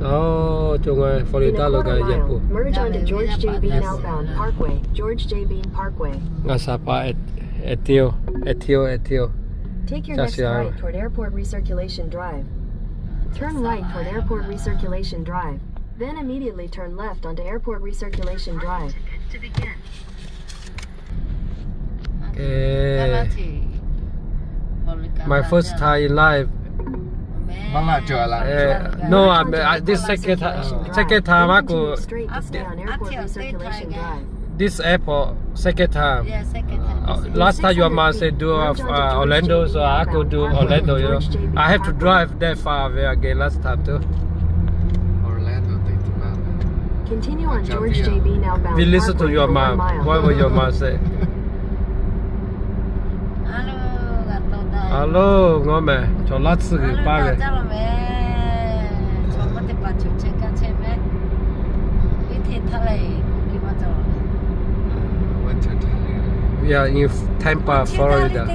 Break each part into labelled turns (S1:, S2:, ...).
S1: Oh, Florida
S2: In a quarter
S1: loga
S2: mile,
S1: yepo.
S2: merge onto George J. Bean outbound Parkway. George J. Bean Parkway.
S1: Ngasapa etio.
S2: Take your next right toward Airport Recirculation Drive. Turn right toward Airport Recirculation Drive. Then immediately turn left onto Airport Recirculation Drive. To begin.
S1: My first time in life. No, this second time I go
S2: Straight to stay on Airport Recirculation Drive.
S1: this airport second time.
S3: Yeah, second time.
S1: Last time your mom said do Orlando, so I go do Orlando. You know, I have to drive that far away again last time too.
S4: Orlando, Tampa.
S2: Continue on George J. Bean outbound.
S1: We listen to your mom. What will your mom say? Hello, ngome. Cho lát sự ba rồi. We are in Tampa, Florida.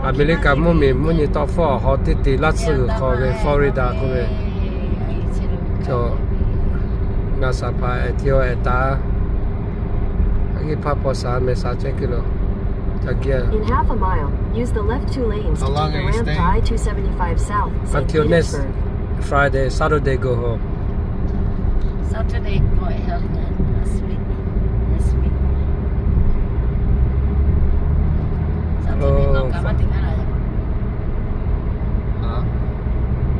S1: America mua nhiều tàu phò họ tí lát sự họ về Florida cũng về. Cho ngasapa etio eta. Agi papa sa mesa chekilo.
S2: In half a mile, use the left two lanes to take the ramp to I-275 South.
S1: Until next Friday, Saturday go home.
S3: Saturday go ahead this week. Saturday no kama tinggal aja.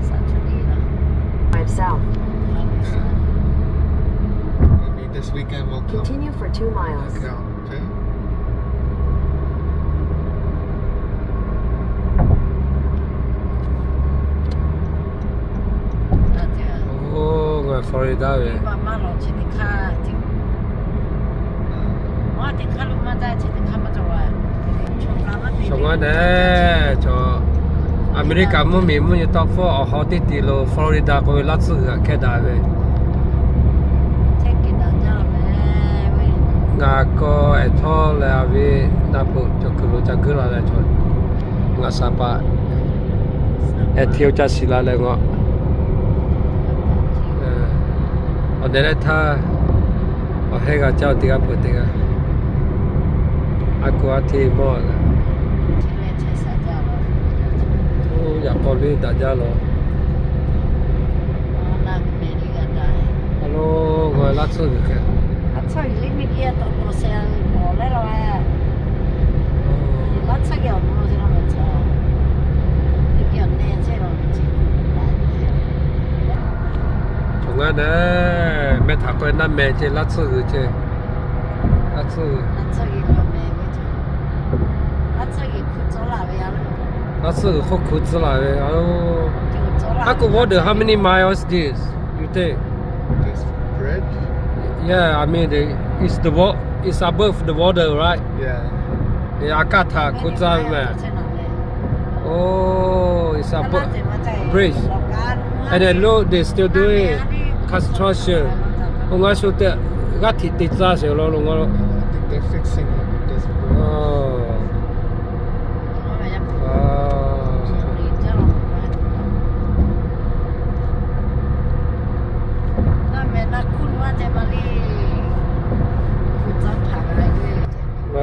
S3: Saturday lah.
S2: 5 South.
S4: Maybe this weekend we'll come.
S2: Continue for 2 miles.
S4: Okay.
S1: Florida về. Chúng anh nè cho America mua nhiều tàu phò ở họ tí lo Florida có lát sự cái đại về. Ngã có ở thọ là về Napa cho cứ là cho ngã Sapa. Ở thiếu cha xí là ngọ. Ở đây là tha ở hết cả cháu tiga bự tiga, aku hati mau lah. Oh, ya kau ni dah jalan. Hello, ngồi lát sôi được kìa.
S3: Lát sôi lấy mấy kia tổ xe bỏ lấy rồi à. Lát sôi kiểu nó sẽ làm sao? Cái kiểu này sẽ làm gì?
S1: Chúng anh nè, mẹ thằng con năm mẹ chơi lát sôi chứ. Lát sôi không khổ chứ là vậy. I could wonder how many miles this you take?
S4: This bridge?
S1: Yeah, I mean it's above the water, right?
S4: Yeah.
S1: Yeah, Akata Kutzame. Oh, it's above bridge. And then look, they still doing construction. Không ai số tệ, gắt thịt tịt ra rồi lo luôn lo.
S4: I think they're fixing this bridge.
S1: Oh.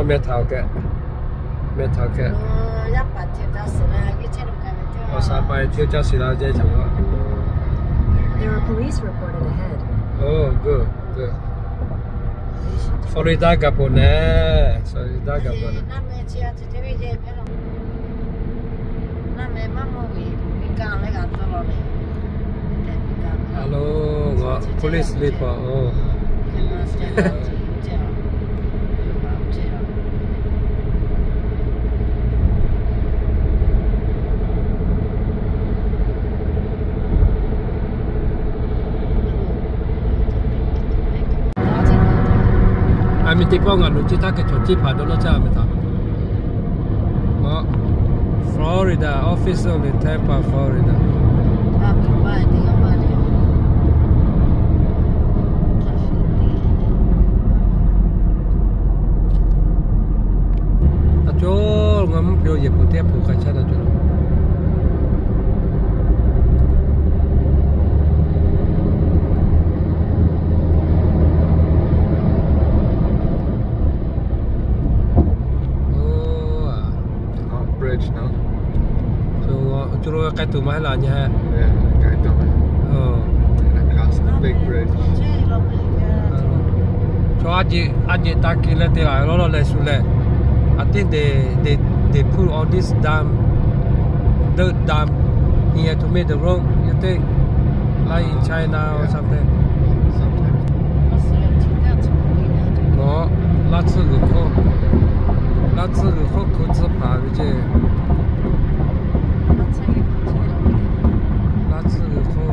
S1: Mẹ tháo kệ. Ở sao phải thiếu cho xí lao dây chẳng có.
S2: There are police reported ahead.
S1: Oh, good. Florida gặp bộ nè. Hello, police sleeper. Oh. Ami tipo nggak lucu tak kecuci pada lo cah betul. Oh, Florida office in Tampa, Florida. Acol ngam pio je putih pun kaca acol. có cái tụ máy là nha.
S4: Yeah, cái tàu này. And across the big bridge.
S1: So aje taki le te la lo le su le. I think they put all this dirt dam here to make the road. You think like in China or something?
S4: Sometimes.
S1: Có lá sư của cô cứ giúp phá với chứ lá sư của cô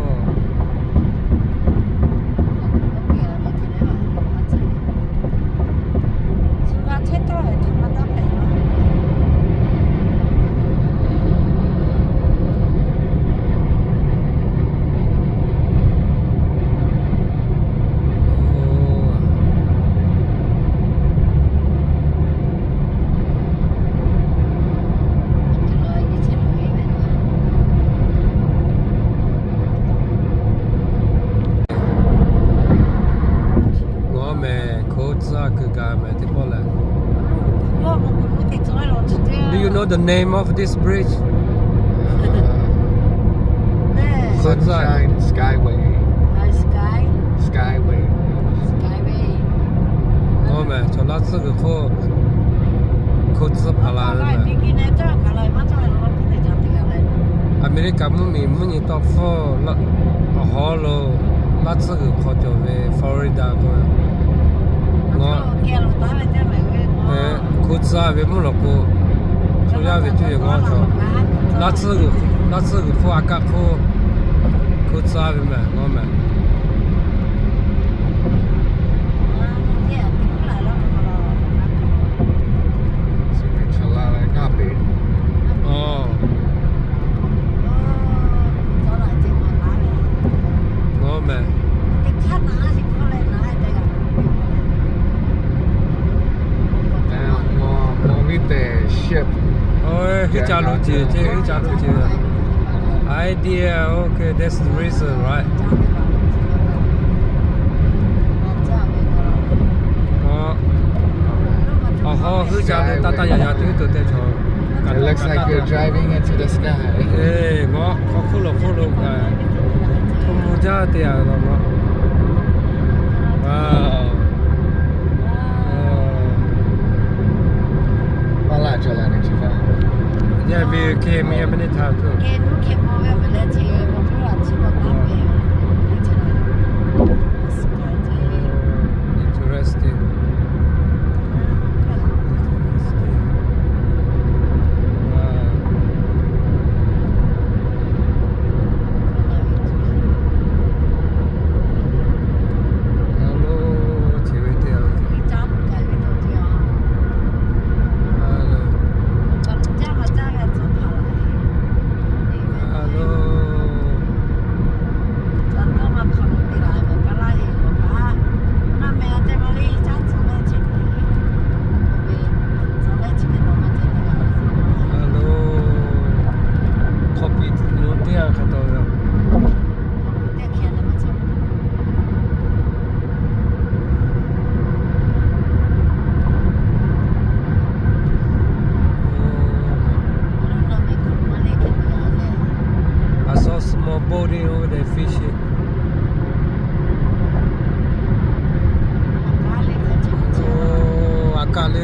S1: Do you know the name of this bridge?
S4: Sunshine Skyway. Skyway.
S1: Ngon mà, cho lá sư của cô giúp phá là America muốn nhìn tao phô họ lo lá sư của cô cho về Florida cô ngon cô ra về mua cô chủ yếu về chơi ngon cho lá sư của cô à cả cô ra về mà ngon mà ngon mà
S4: Ship.
S1: Ôi, cái chào lũ chị, cái chào lũ chị. Idea, okay, that's the reason, right? Cứ chào lũ ta nhà tụi tụi cho.
S4: It looks like you're driving into the sky.
S1: Ê, ngó, khó lục à. Không mua ra tiền rồi ngó. Wow. Yeah, we came here many times too. Interesting. Small boating over there fishing. Oh, I can't